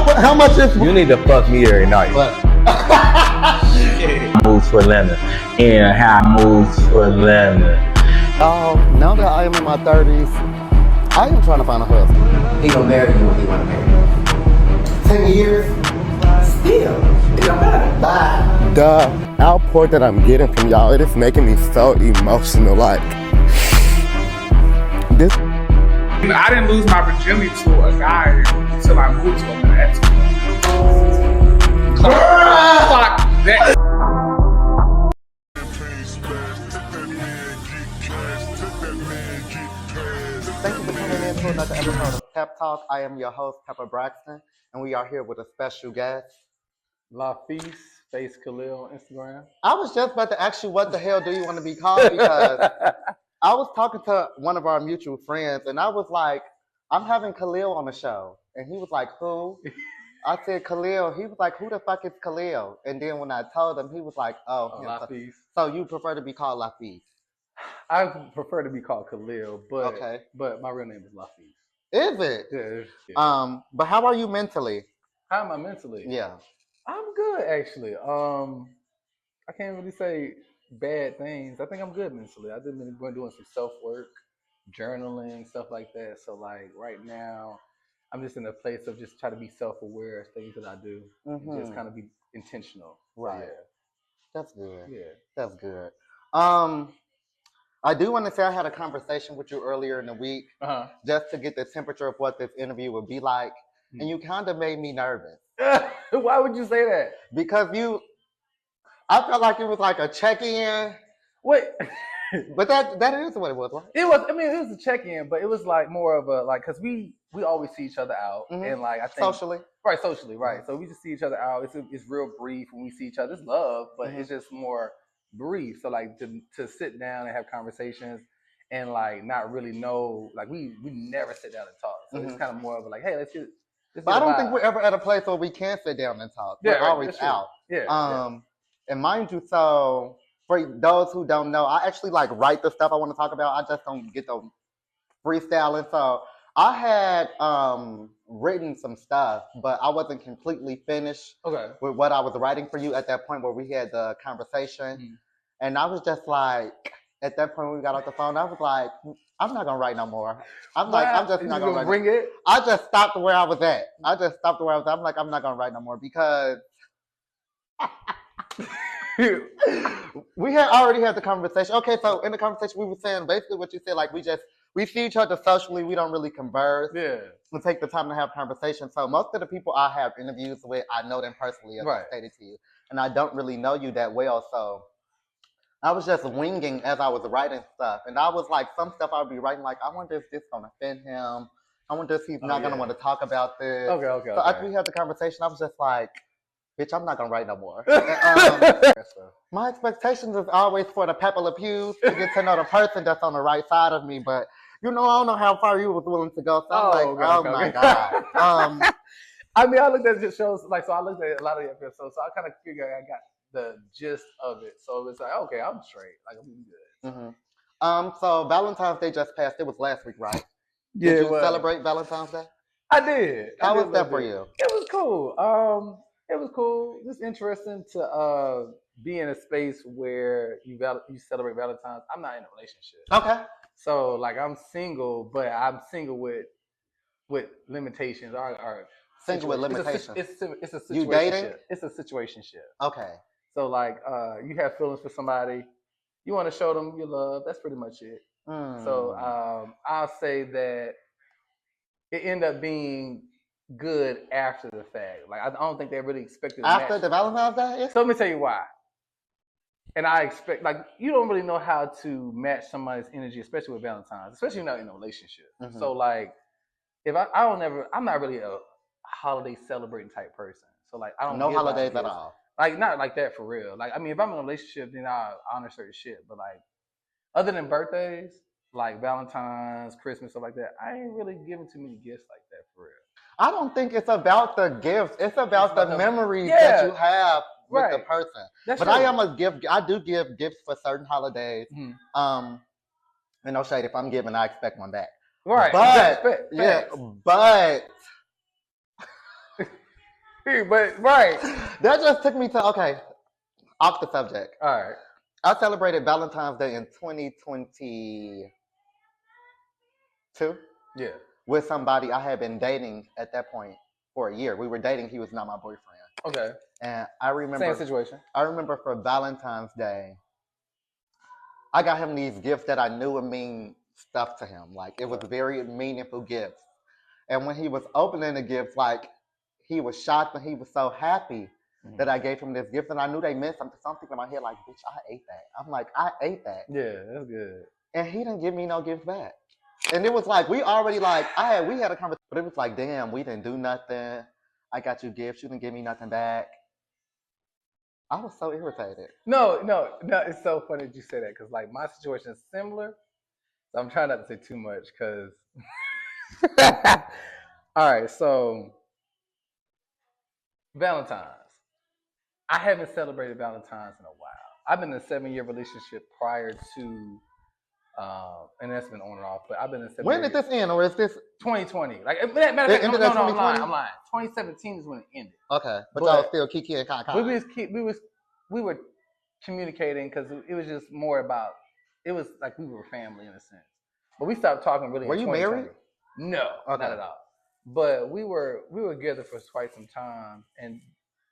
How much is? You need to fuck me every night. Moves for Atlanta and how moves for Atlanta. Now that I am in my 30s, I am trying to find a husband. He gonna marry you when he wanna marry you. 10 years. Still, it don't matter. Bye. The outpour that I'm getting from y'all, it is making me so emotional. Like this. I didn't lose my virginity to a guy until I moved to Atlanta. Fuck that. Thank you for tuning in to another episode of Pep Talk. I am your host, Pepper Braxton, and we are here with a special guest. La Feast, Face Khalil on Instagram. I was just about to ask you, what the hell do you want to be called? Because I was talking to one of our mutual friends, and I was like, I'm having Khalil on the show. And he was like, who? I said, Khalil. He was like, who the fuck is Khalil? And then when I told him, he was like, La Feast. So you prefer to be called La Feast? I prefer to be called Khalil, but Okay. but my real name is La Feast. Is it? Yeah. But how are you mentally? How am I mentally? Yeah. I'm good actually. I can't really say bad things. I think I'm good mentally. I've been doing some self work, journaling, stuff like that. So like right now, I'm just in a place of just try to be self aware of things that I do, and just kind of be intentional. Right. So, That's good. yeah. That's good. I do want to say I had a conversation with you earlier in the week just to get the temperature of what this interview would be like. And you kind of made me nervous. Why would you say that? Because I felt like it was like a check-in. Wait. But that is what it was, right? It was. I mean, it was a check-in, but it was like more of a like because we always see each other out and like I think Socially, right? So we just see each other out. It's real brief when we see each other. It's love, but it's just more brief. So like to sit down and have conversations and like not really know like we never sit down and talk. So it's kind of more of a like, hey, let's get. But I don't think we're ever at a place where we can sit down and talk. Yeah, we're always out. Yeah. And mind you, so for those who don't know, I actually like write the stuff I want to talk about. I just don't get the freestyling. So I had written some stuff, but I wasn't completely finished with what I was writing for you at that point where we had the conversation. And I was just like, at that point when we got off the phone, I was like, I'm not gonna write no more. I'm just not gonna bring it. I just stopped where I was at. I'm like, I'm not gonna write no more because we had already had the conversation. Okay, so in the conversation we were saying basically what you said, like we see each other socially, we don't really converse. Yeah. We take the time to have conversations. So most of the people I have interviews with, I know them personally, as I stated to you. And I don't really know you that well, so I was just winging as I was writing stuff. And I was like, some stuff I would be writing, like, I wonder if this is going to offend him. I wonder if he's not going to want to talk about this. Okay. So after we had the conversation, I was just like, bitch, I'm not going to write no more. My expectations is always for the Pepper Le Pews to get to know the person that's on the right side of me. But, you know, I don't know how far you was willing to go. So I'm my God. I mean, I looked at the shows, like, so I looked at a lot of the episodes, so I kind of figured I got the gist of it. So it's like, okay, I'm straight. Like, I'm good. So Valentine's Day just passed. It was last week, right? Yeah. Did you celebrate Valentine's Day? I did. How was that for you? It was cool. It was cool. Just interesting to be in a space where you celebrate Valentine's. I'm not in a relationship. Okay. So like I'm single, but I'm single with limitations. Single with limitations. It's a situationship. You dating? It's a situationship. Okay. So like you have feelings for somebody, you want to show them your love. That's pretty much it. So I'll say that it ended up being good after the fact. Like I don't think they really expected after the Valentine's Day. So let me tell you why. And I expect like you don't really know how to match somebody's energy, especially with Valentine's, especially not in a relationship. So like if I'm not really a holiday celebrating type person. So like I don't no holidays at all. Like not like that for real. Like I mean if I'm in a relationship then I honor certain shit. But like other than birthdays, like Valentine's, Christmas, stuff like that, I ain't really giving too many gifts like that for real. I don't think it's about the gifts. It's about the memories that you have with the person. That's true. I do give gifts for certain holidays. And no shade, if I'm giving, I expect one back. Right. But but But right. That just took me to off the subject. All right. I celebrated Valentine's Day in 2022 Yeah. with somebody I had been dating at that point for a year. We were dating. He was not my boyfriend. Okay. And I remember Same situation. I remember for Valentine's Day, I got him these gifts that I knew would mean stuff to him. Like it was very meaningful gifts. And when he was opening the gifts, like he was shocked and he was so happy that I gave him this gift, and I knew they meant something. Some people in my head like, bitch, I ate that. I'm like, I ate that. Yeah, that's good. And he didn't give me no gift back. And it was like we already like we had a conversation, but it was like, damn, we didn't do nothing. I got you gifts, you didn't give me nothing back. I was so irritated. No. It's so funny that you say that because like my situation is similar. So I'm trying not to say too much because. All right, so Valentine's. I haven't celebrated Valentine's in a while. I've been in a 7-year relationship prior to, and that's been on and off. But I've been in 7 When did this end, or is this 2020? Like, matter of fact, ended no, at I'm lying. 2020? I'm lying. 2017 is when it ended. okay? But y'all still kiki and kaka. We were communicating because it was just more about. It was like we were family in a sense. But we stopped talking really. Were you married? No, not at all. But we were together for quite some time,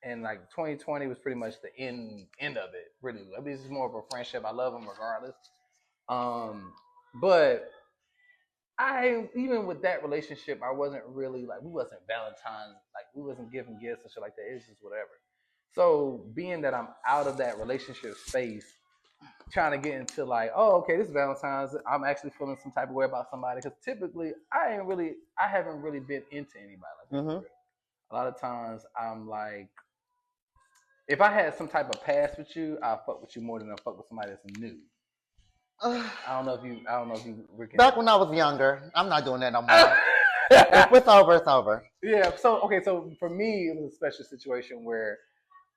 and like 2020 was pretty much the end of it. Really, I mean, it's more of a friendship. I love him regardless. But even with that relationship, I wasn't really like we wasn't Valentine's, like we wasn't giving gifts and shit like that. It's just whatever. So being that I'm out of that relationship space, trying to get into like, oh, okay, this is Valentine's. I'm actually feeling some type of way about somebody because typically I haven't really been into anybody like that. A lot of times I'm like, if I had some type of past with you, I'll fuck with you more than I'll fuck with somebody that's new. I don't know if you. Back when I was younger, I'm not doing that no more. If it's over, it's over. Yeah. So for me, it was a special situation where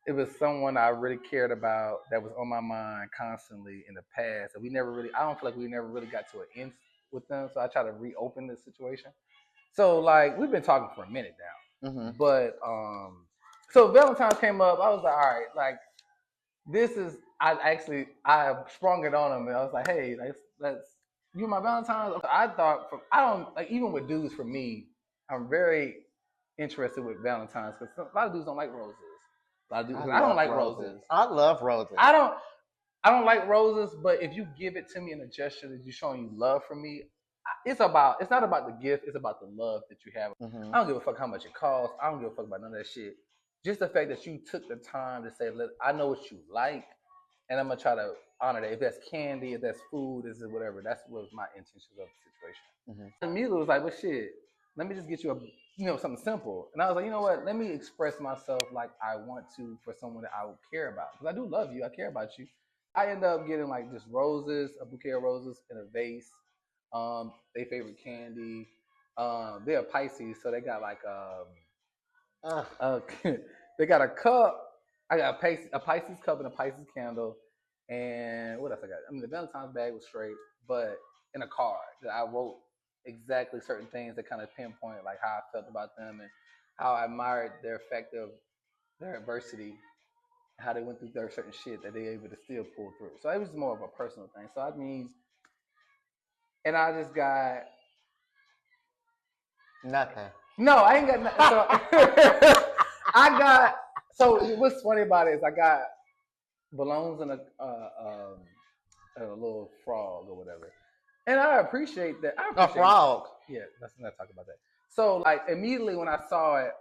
it was someone I really cared about that was on my mind constantly in the past. And I don't feel like we never really got to an end with them. So I try to reopen the situation. So like we've been talking for a minute now. But so Valentine's came up. I was like, all right, like this is I sprung it on him and I was like, hey, let's you my Valentine's. I don't like even with dudes for me, I'm very interested with Valentine's because a lot of dudes don't like roses. I don't like roses. I love roses. I don't like roses, but if you give it to me in a gesture that you're showing you love for me, it's not about the gift, it's about the love that you have. I don't give a fuck how much it costs. I don't give a fuck about none of that shit. Just the fact that you took the time to say, look, I know what you like, and I'm gonna try to honor that. If that's candy, if that's food, this is whatever. That's what was my intentions of the situation. Immediately was like, well, shit, let me just get you something simple. And I was like, you know what? Let me express myself like I want to for someone that I would care about. Because I do love you. I care about you. I end up getting like just roses, a bouquet of roses in a vase. Their favorite candy. They're Pisces, so they got like they got a cup. I got a Pisces cup and a Pisces candle. And what else I got? I mean, the Valentine's bag was straight, but in a card that I wrote exactly certain things that kind of pinpoint like how I felt about them and how I admired their effect of their adversity, how they went through their certain shit that they were able to still pull through. So it was more of a personal thing. So I mean, and I just got nothing. No, I ain't got nothing. So what's funny about it is I got balloons and a little frog or whatever. And I appreciate that. A frog. Yeah, let's not talk about that. So, like, immediately when I saw it,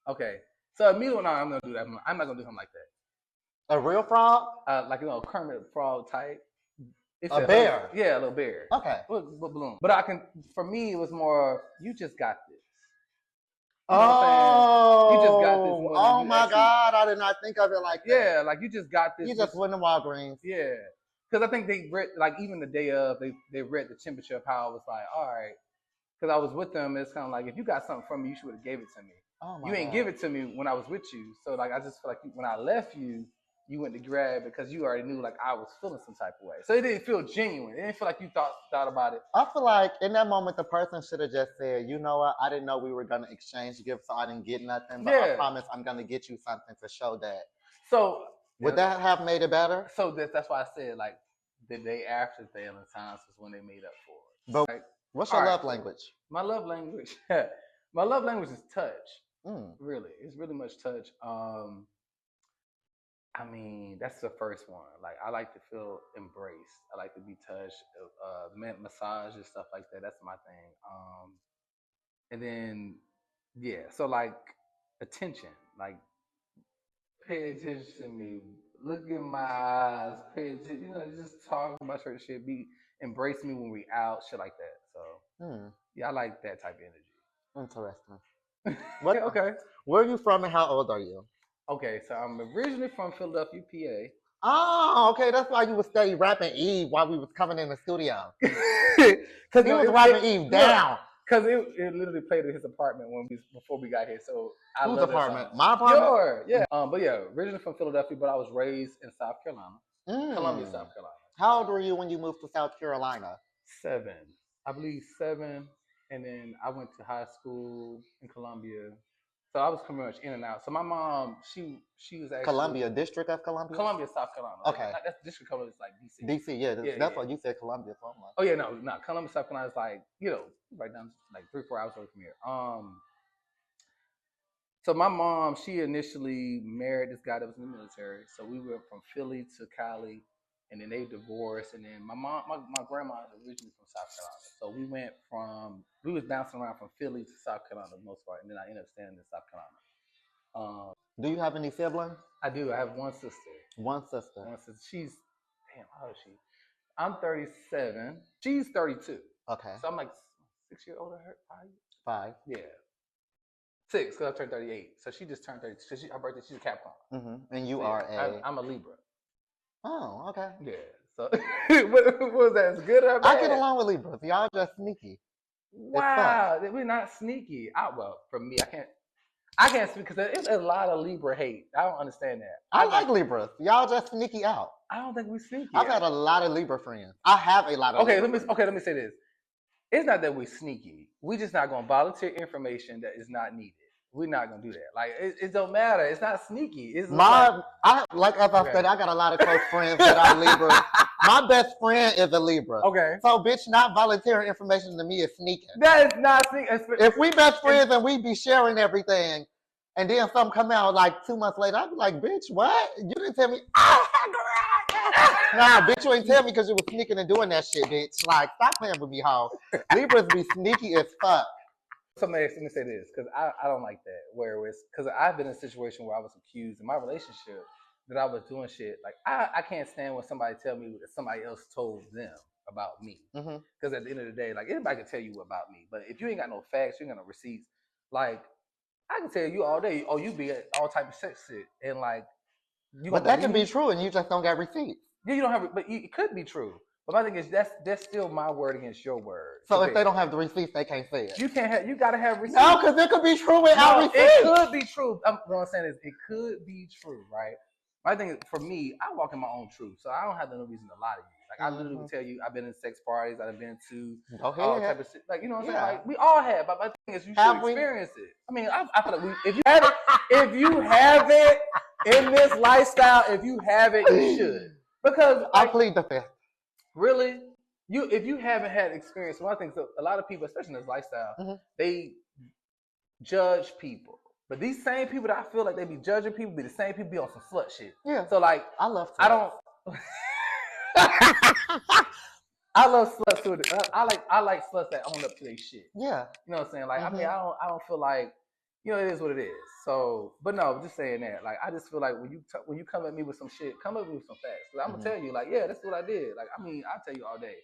okay. So, immediately when I'm going to do that, I'm not going to do something like that. A real frog? Like, Kermit frog type. It's a bear? Yeah, a little bear. Okay. With balloon. But for me, it was more, you just got this. You just got this. Oh, my God. I did not think of it like that. Yeah, like, you just got this. You just went to Walgreens. Yeah. Because I think they read, like, even the day of, they read the temperature of how I was like, all right. Because I was with them, it's kind of like, if you got something from me, you should have gave it to me. You ain't give it to me when I was with you. So, like, I just feel like when I left you, you went to grab because you already knew like I was feeling some type of way. So it didn't feel genuine. It didn't feel like you thought about it. I feel like in that moment, the person should have just said, you know what, I didn't know we were going to exchange gifts, so I didn't get nothing, but I promise I'm going to get you something to show that. So would that have made it better? So that's why I said like the day after Valentine's was when they made up for it. But like, what's your love language? My love language, my love language is touch. Really, it's really much touch. I mean, that's the first one. Like, I like to feel embraced. I like to be touched, massage and stuff like that. That's my thing. And then, yeah, so like attention, like pay attention to me, look in my eyes, pay attention, you know, just talk about certain shit, embrace me when we out, shit like that. So, yeah, I like that type of energy. Interesting. Okay. Where are you from and how old are you? Okay, so I'm originally from Philadelphia, PA. Oh, okay. That's why you would study rapping Eve while we was coming in the studio. Because he was rapping Eve down. Because it literally played at his apartment before we got here. So whose apartment? My apartment? Yours, yeah. But yeah, originally from Philadelphia, but I was raised in South Carolina, Columbia, South Carolina. How old were you when you moved to South Carolina? 7. I believe 7. And then I went to high school in Columbia. So I was pretty much in and out. So my mom, she was actually Columbia, District of Columbia? Columbia, South Carolina. Okay. That's District of Columbia is like DC. DC, yeah. That's why you said Columbia. So I'm like, oh yeah, no. Columbia, South Carolina is like, you know, right down like 3-4 hours away from here. So my mom, she initially married this guy that was in the military. So we went from Philly to Cali, and then they divorced. And then my grandma is originally from South Carolina. So we was bouncing around from Philly to South Carolina the most part, and then I ended up staying in South Carolina. Do you have any siblings? I do. I have one sister. One sister. She's, damn, how old is she? I'm 37. She's 32. Okay. So I'm like 6 years older than her. 5. Yeah. 6, because I turned 38. So she just turned 32. So her birthday, she's a Capricorn. And you are I'm a Libra. Oh, okay. Yeah. So what was that? It's good or bad? I get along with Libras. Y'all just sneaky. Wow, we're not sneaky. Well, for me, I can't speak because there's a lot of Libra hate. I don't understand that. I like Libras. Y'all just sneaky out. I don't think we sneaky. I've had a lot of Libra friends. I have a lot of. Let me say this. It's not that we're sneaky. We're just not gonna volunteer information that is not needed. We're not gonna do that. Like it don't matter. It's not sneaky. It's as I said, I got a lot of close friends that are Libra. My best friend is a Libra. Okay. So bitch, not volunteering information to me is sneaking. That is not sneaking. If we best friends and we be sharing everything, and then something come out like 2 months later, I'd be like, bitch, what? You didn't tell me. Nah, bitch, you ain't tell me because you was sneaking and doing that shit, bitch. Like, stop playing with me, hoe. Libras be sneaky as fuck. Let me say this, because I don't like that. Because I've been in a situation where I was accused in my relationship that I was doing shit. Like, I can't stand when somebody tell me that somebody else told them about me. Because at the end of the day, like, anybody can tell you about me. But if you ain't got no facts, you ain't got no receipts, like, I can tell you all day, oh, you be all type of sex shit. And, like, but that can be true, and you just don't got receipts. Yeah, you don't have it, but it could be true. But my thing is, that's still my word against your word. So if they don't have the receipts, they can't say it. You gotta have receipts. No, because it could be true without receipts. It could be true. What I'm saying is, it could be true, right? My thing is, for me, I walk in my own truth, so I don't have no reason to lie to you. Like, I literally will tell you, I've been in sex parties, I've been to all type of shit. Like, you know what I'm saying? Like, we all have. But my thing is, you should experience it. I mean, I feel like if you have it in this lifestyle, if you have it, you should. Because I plead the fifth. Really? If you haven't had experience, one thing, so a lot of people, especially in this lifestyle, they judge people. But these same people that I feel like they be judging people be the same people be on some slut shit. Yeah. So like I love sluts. I don't I love sluts too. I like sluts that own up to their shit. Yeah. You know what I'm saying? Like I mean I don't feel like, you know, it is what it is. So, but no, just saying that. Like I just feel like when you come at me with some shit, come at me with some facts. Cause I'm gonna tell you, like, yeah, that's what I did. Like I mean, I'll tell you all day.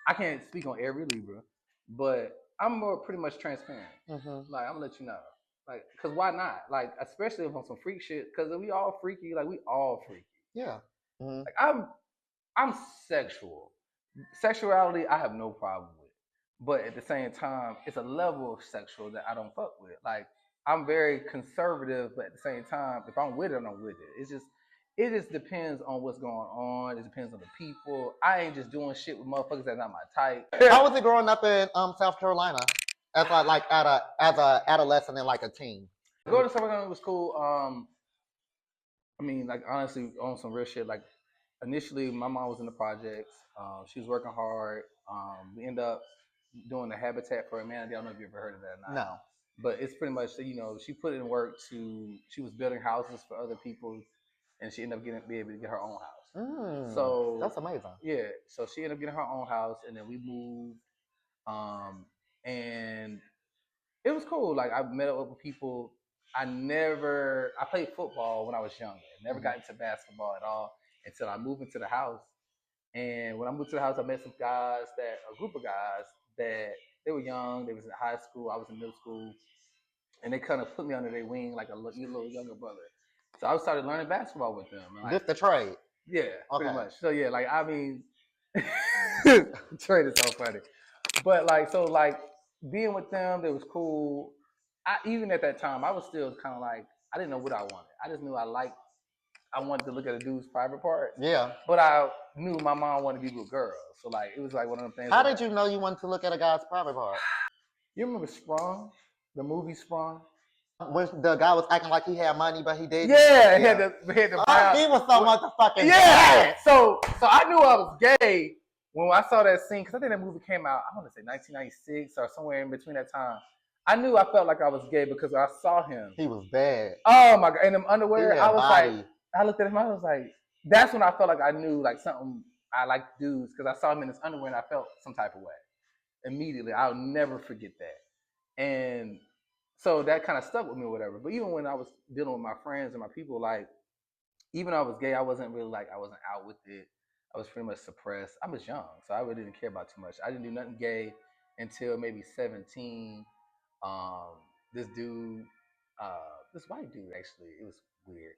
I can't speak on every Libra, but I'm more pretty much transparent. Like I'm gonna let you know. Like, cause why not? Like, especially if on some freak shit, cause we all freaky. Like we all freaky. Yeah. Like I'm sexual. Sexuality, I have no problem with. But at the same time, it's a level of sexual that I don't fuck with. Like I'm very conservative, but at the same time, if I'm with it, I'm with it. It's just it just depends on what's going on. It depends on the people. I ain't just doing shit with motherfuckers that's not my type. How was it growing up in South Carolina as a adolescent and like a teen? Going to South Carolina was cool. I mean, like honestly, on some real shit. Like initially, my mom was in the projects. She was working hard. We ended up doing the Habitat for Humanity. I don't know if you ever heard of that or not. No. But it's pretty much, she put in work she was building houses for other people, and she ended up being able to get her own house. So that's amazing. Yeah. So she ended up getting her own house, and then we moved. And it was cool. Like I met up with people. I played football when I was younger. Never got into basketball at all until I moved into the house. And when I moved to the house, I met some guys a group of guys that they were young. They was in high school. I was in middle school, and they kind of put me under their wing like a little younger brother. So I started learning basketball with them. And Just the trade. Yeah, pretty much. So yeah, like I mean, trade is so funny. But like being with them, it was cool. Even at that time, I was still kind of like I didn't know what I wanted. I just knew I wanted to look at a dude's private parts. Yeah. But I knew my mom wanted to be with girls. So like it was like one of them things. How did you know you wanted to look at a guy's private part? You remember Sprung? The movie Sprung? When the guy was acting like he had money, but he didn't. Yeah, he had the he was so motherfucking yeah. So I knew I was gay when I saw that scene, because I think that movie came out, I want to say 1996 or somewhere in between that time. I knew I felt like I was gay because I saw him. He was bad. Oh my God. In them underwear, I was body. like, I looked at him, I was like, that's when I felt like I knew like something, I liked dudes, because I saw him in his underwear and I felt some type of way. Immediately. I'll never forget that. And so that kind of stuck with me or whatever. But even when I was dealing with my friends and my people, like, even though I was gay, I wasn't really like, I wasn't out with it. I was pretty much suppressed. I was young, so I really didn't care about too much. I didn't do nothing gay until maybe 17. This dude, this white dude, actually, it was weird.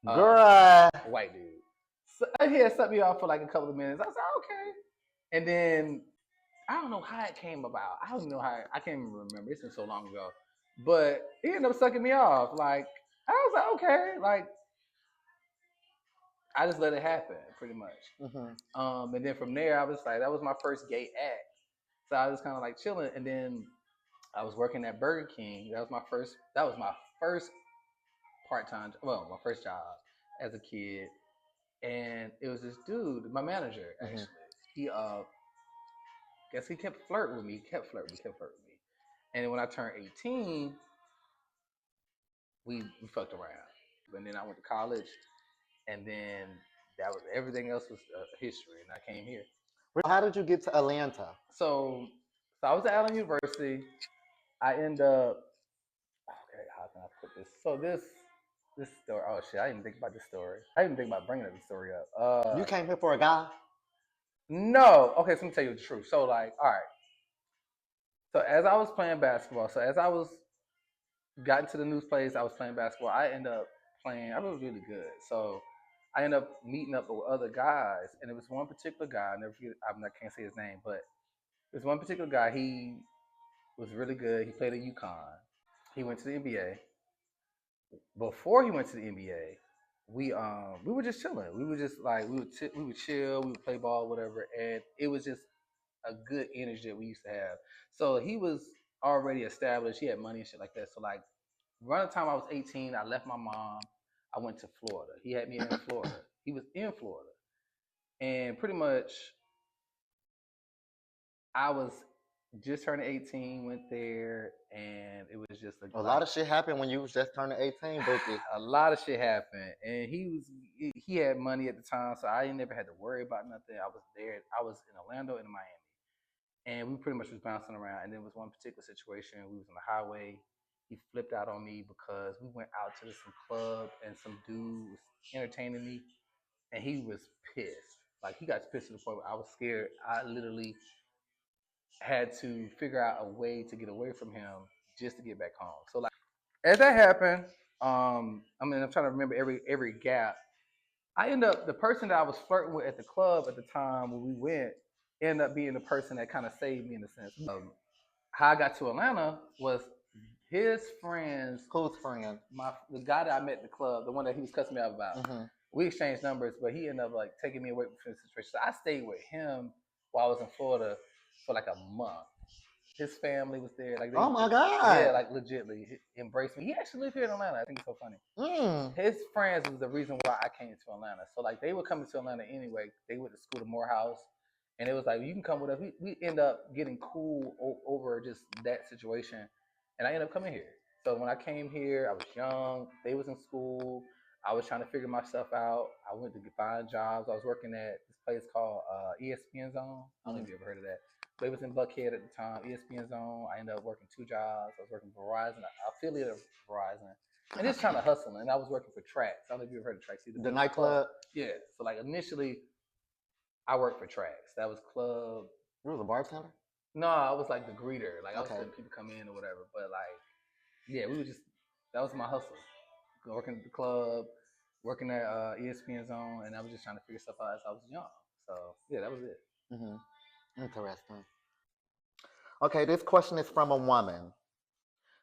Girl. White dude. So he had set me off for like a couple of minutes. I was like, okay. And then I don't know how it came about. I don't even know how. I can't even remember. It's been so long ago. But he ended up sucking me off. Like, I was like, okay. Like, I just let it happen, pretty much. Mm-hmm. And then from there, I was like, that was my first gay act. So I was kind of like chilling. And then I was working at Burger King. That was my first part-time, my first job as a kid. And it was this dude, my manager, actually. Mm-hmm. He kept flirting with me. And when I turned 18, we fucked around. And then I went to college, and then that was everything else was history. And I came here. How did you get to Atlanta? So I was at Allen University. I end up. Okay, how can I put this? So this story. Oh shit! I didn't think about this story. I didn't think about bringing this story up. You came here for a guy? No. Okay, so let me tell you the truth. So like, all right. So as I was playing basketball, as I was got into the new place, I was playing basketball. I ended up playing. I was really good. So I ended up meeting up with other guys, and there was one particular guy. I never forget. I can't say his name, but there's one particular guy. He was really good. He played at UConn. He went to the NBA. Before he went to the NBA, we were just chilling. We were just like we would chill. We would play ball, whatever, and it was just a good energy that we used to have. So he was already established. He had money and shit like that. So like around the time I was 18, I left my mom. I went to Florida. He had me in Florida. He was in Florida. And pretty much I was just turning 18, went there, and it was just a lot of shit happened when you was just turning 18, Bookie. A lot of shit happened. And he had money at the time, so I never had to worry about nothing. I was there. I was in Orlando and Miami. And we pretty much was bouncing around. And there was one particular situation. We was on the highway. He flipped out on me because we went out to some club and some dude was entertaining me. And he was pissed. Like, he got pissed to the point where I was scared. I literally had to figure out a way to get away from him just to get back home. So, like, as that happened, I'm trying to remember every gap. I end up, the person that I was flirting with at the club at the time when we went, ended up being the person that kind of saved me in a sense. How I got to Atlanta was his friends. Whose friend? The guy that I met at the club, the one that he was cussing me out about, we exchanged numbers, but he ended up like taking me away from the situation. So I stayed with him while I was in Florida for like a month. His family was there, like Oh my yeah, God. like legitly embraced me. He actually lived here in Atlanta. I think it's so funny. Mm. His friends was the reason why I came to Atlanta. So like they were coming to Atlanta anyway. They went to school to Morehouse, and it was like you can come with us. We end up getting cool over just that situation, and I ended up coming here. So when I came here, I was young. They was in school. I was trying to figure myself out. I went to find jobs. I was working at this place called ESPN Zone. I don't know if you ever heard of that. But it was in Buckhead at the time, ESPN Zone. I ended up working 2 jobs. I was working for Verizon, affiliate of Verizon, and just trying to hustle. And I was working for Trax. I don't know if you ever heard of Trax. The nightclub? Yeah. So like initially, I worked for Trax. That was club. You was a bartender? No, I was like the greeter. Like I was Okay. letting people come in or whatever. But like, yeah, we were just, that was my hustle. Working at the club, working at ESPN Zone, and I was just trying to figure stuff out as I was young. So yeah, that was it. Mm-hmm. Interesting. Okay, this question is from a woman.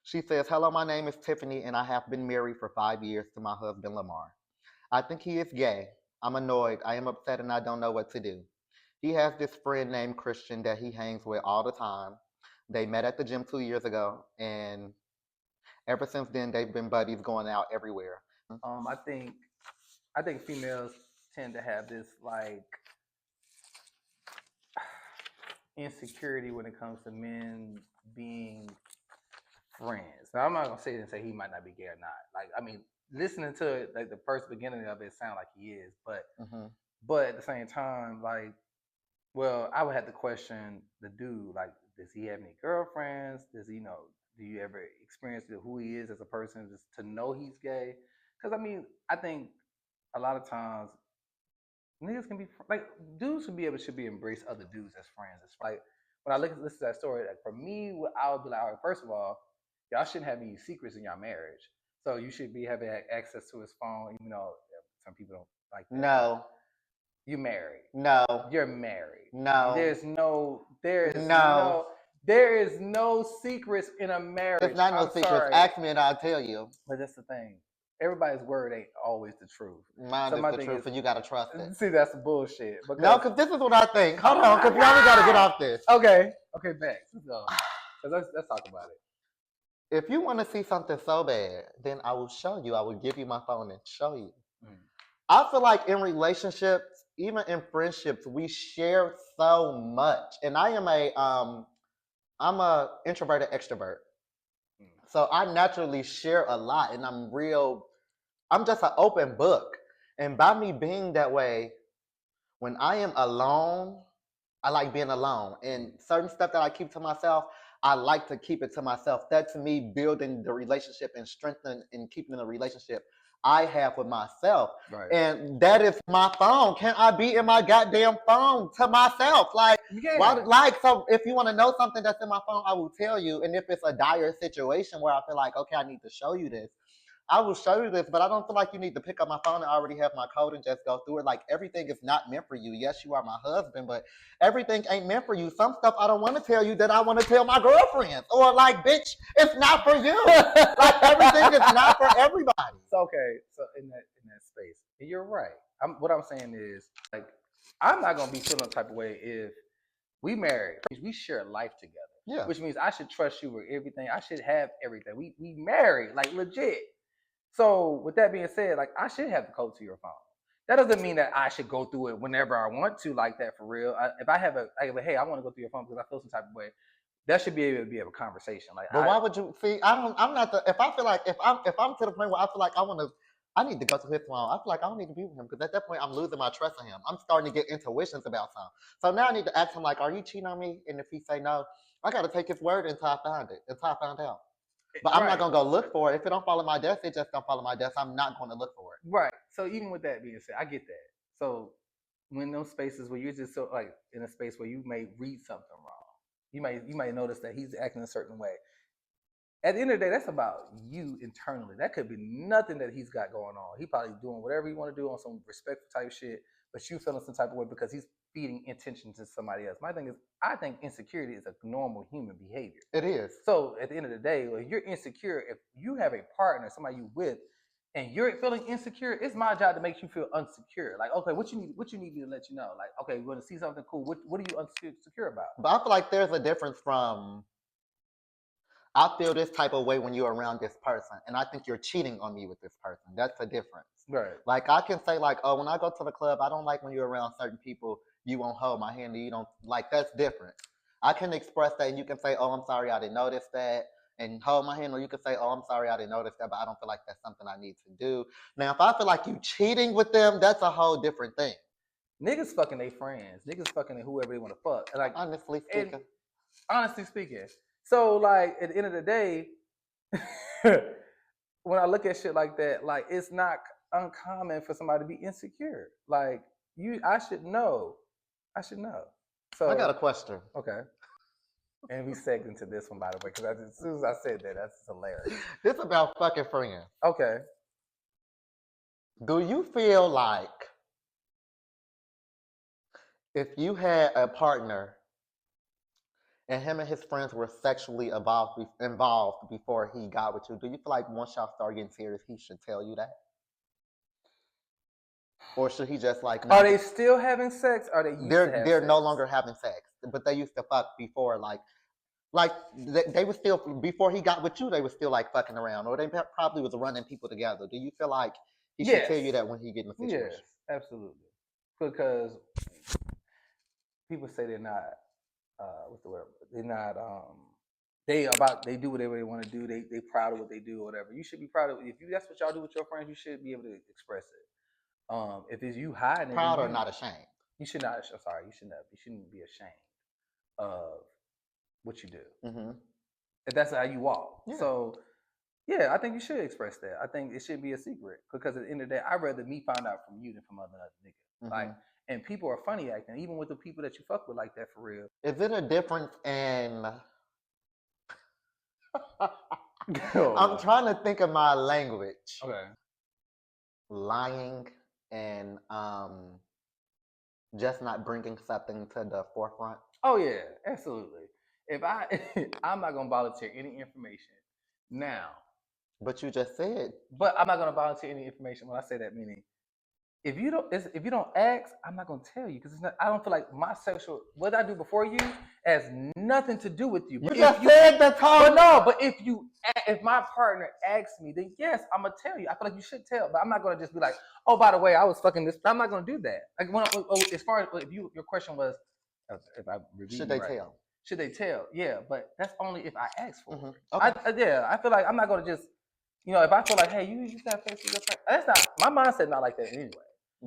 She says, "Hello, my name is Tiffany, and I have been married for 5 years to my husband, Lamar. I think he is gay. I'm annoyed. I am upset, and I don't know what to do. He has this friend named Christian that he hangs with all the time. They met at the gym 2 years ago, and ever since then, they've been buddies going out everywhere." I think females tend to have this like insecurity when it comes to men being friends. Now I'm not gonna say he might not be gay or not. Like I mean, listening to it, like the first beginning of it sound like he is, but at the same time, like, well, I would have to question the dude. Like, does he have any girlfriends? Does he know? Do you ever experience who he is as a person, just to know he's gay? Because I mean, I think a lot of times niggas can be like dudes should be embrace other dudes as friends. It's like when I listen to that story, like for me, I would be like, all right, first of all, y'all shouldn't have any secrets in your marriage. So you should be having access to his phone, even though some people don't like that. No. You married. No. You're married. No. There is no secrets in a marriage. There's not no secrets. Sorry. Ask me and I'll tell you. But that's the thing. Everybody's word ain't always the truth. Mine is the truth, and you gotta trust it. See, that's bullshit. No, because this is what I think. Hold on, because we only gotta get off this. Okay, back. Let's go. Let's talk about it. If you want to see something so bad, then I will show you. I will give you my phone and show you. I feel like in relationships, even in friendships, we share so much. And I'm a introverted extrovert. So I naturally share a lot, and I'm just an open book. And by me being that way, when I am alone, I like being alone. And certain stuff that I keep to myself, I like to keep it to myself. That's me building the relationship and strengthening and keeping the relationship I have with myself. Right. And that is my phone. Can I be in my goddamn phone to myself? Like, so if you want to know something that's in my phone, I will tell you. And if it's a dire situation where I feel like, okay, I need to show you this, I will show you this, but I don't feel like you need to pick up my phone and already have my code and just go through it. Like, everything is not meant for you. Yes, you are my husband, but everything ain't meant for you. Some stuff I don't want to tell you that I want to tell my girlfriends. Or like, bitch, it's not for you. Like, everything is not for everybody. So, okay, so in that space, and you're right. What I'm saying is, like, I'm not going to be feeling the type of way if we married. We share life together. Yeah. Which means I should trust you with everything. I should have everything. We married, like, legit. So with that being said, like I should have the code to your phone. That doesn't mean that I should go through it whenever I want to, like that for real. If I have hey, I want to go through your phone because I feel some type of way. That should be able to be a conversation. Like, but why would you see? I'm not the. If I feel like if I'm to the point where I feel like I need to go to his phone. I feel like I don't need to be with him because at that point I'm losing my trust in him. I'm starting to get intuitions about something. So now I need to ask him like, "Are you cheating on me?" And if he say no, I got to take his word until I find out. But I'm not going to go look for it. If it don't follow my desk, it just don't follow my desk. I'm not going to look for it. Right. So even with that being said, I get that. So when those spaces where you're just so like in a space where you may read something wrong, you might notice that he's acting a certain way. At the end of the day, that's about you internally. That could be nothing that he's got going on. He probably doing whatever he want to do on some respectful type shit, but you feeling some type of way because he's feeding intention to somebody else. My thing is, I think insecurity is a normal human behavior. It is. So at the end of the day, if you're insecure, if you have a partner, somebody you with, and you're feeling insecure, it's my job to make you feel unsecure. Like, okay, what you need me to let you know? Like, okay, we're gonna see something cool. What are you insecure about? But I feel like there's a difference from I feel this type of way when you're around this person, and I think you're cheating on me with this person. That's a difference. Right. Like I can say, like, oh, when I go to the club, I don't like when you're around certain people. You won't hold my hand, and you don't like. That's different. I can express that, and you can say, oh, I'm sorry, I didn't notice that, and hold my hand, or you can say, oh, I'm sorry, I didn't notice that, but I don't feel like that's something I need to do. Now, if I feel like you cheating with them, that's a whole different thing. Niggas fucking their friends. Niggas fucking whoever they want to fuck. And like Honestly speaking. Honestly speaking. So like at the end of the day, when I look at shit like that, like it's not uncommon for somebody to be insecure. Like I should know. So I got a question. Okay. And we segged into this one, by the way, because as soon as I said that, that's hilarious. This about fucking friends. Okay. Do you feel like if you had a partner and him and his friends were sexually involved before he got with you, do you feel like once y'all start getting serious, he should tell you that? Or should he just like? Are they still having sex? Or are they? They're no longer having sex, but they used to fuck before. Like they were still before he got with you. They were still like fucking around, or they probably was running people together. Do you feel like he should tell you that when he get in the situation? Yes, absolutely. Because people say they're not. What's the word? They're not. They do whatever they want to do. They proud of what they do or whatever. You should be proud of it. If that's what y'all do with your friends, you should be able to express it. If it's you hiding it, proud or not ashamed. You should not. Sorry, you shouldn't be ashamed of what you do. Mm-hmm. If that's how you walk. Yeah. So, yeah, I think you should express that. I think it should be a secret because at the end of the day, I'd rather me find out from you than from another nigga. Mm-hmm. Like, and people are funny acting, even with the people that you fuck with like that for real. Is it a difference in? I'm trying to think of my language. Okay. Lying and just not bringing something to the forefront. Oh yeah, absolutely. If I'm not gonna volunteer any information now. But you just said. But I'm not gonna volunteer any information when I say that. Meaning, if you don't ask, I'm not gonna tell you because I don't feel like my sexual what I do before you has nothing to do with you. But you said the time. But no, but if my partner asks me, then yes, I'm gonna tell you. I feel like you should tell, but I'm not gonna just be like, oh, by the way, I was fucking this. I'm not gonna do that. Like as far as if your question was, if I should they tell? Should they tell? Yeah, but that's only if I ask for it. Okay. I feel like I'm not gonna just, if I feel like, hey, you just got sex with your friend. That's not my mindset. Not like that anyway.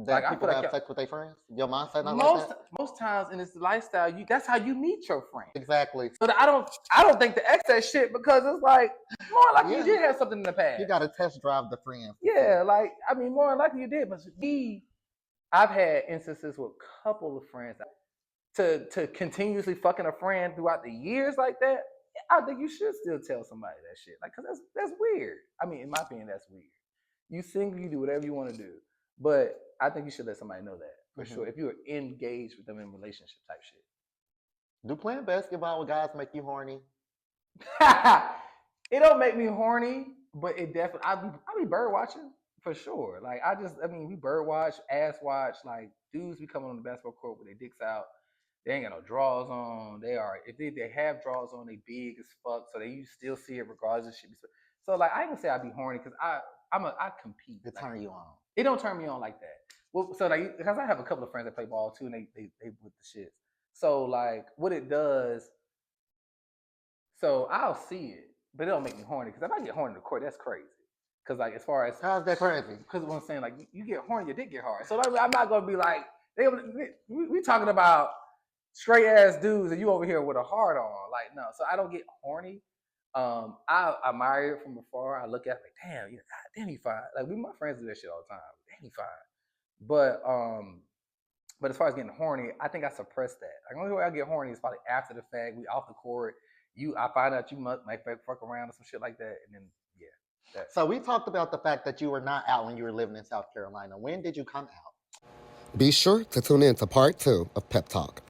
That like people have sex with their friends. Your mindset not like that. Most times in this lifestyle, that's how you meet your friend. Exactly. So I don't think to ask that shit because it's like more likely you did have something in the past. You got to test drive the friends. Yeah, like more likely you did. But I've had instances with a couple of friends to continuously fucking a friend throughout the years like that. I think you should still tell somebody that shit, like, because that's weird. I mean, in my opinion, that's weird. You single, you do whatever you want to do, but I think you should let somebody know that for sure. If you're engaged with them in relationship type shit. Do playing basketball with guys make you horny? It don't make me horny, but it definitely. I be bird watching for sure. Like we bird watch, ass watch. Like dudes be coming on the basketball court with their dicks out. They ain't got no drawers on. If they have drawers on, they big as fuck. So you still see it regardless of shit. So like I ain't gonna say I be horny because I compete. It turn you on. It don't turn me on like that. Well, so like because I have a couple of friends that play ball too, and they with the shits. So like what it does. So I'll see it, but it don't make me horny because if I get horny in the court, that's crazy. Because like as far as how's that crazy? Because what I'm saying, like you get horny, your dick get hard. So like, I'm not gonna be like we talking about straight ass dudes and you over here with a hard on. Like no, so I don't get horny. I admire it from afar. I look at it like, damn, damn he fine. Like my friends do that shit all the time. Damn he fine. But as far as getting horny, I think I suppress that. Like the only way I get horny is probably after the fact. We off the court. I find out you might fuck around or some shit like that, and then yeah. So we talked about the fact that you were not out when you were living in South Carolina. When did you come out? Be sure to tune in to part 2 of Pep Talk.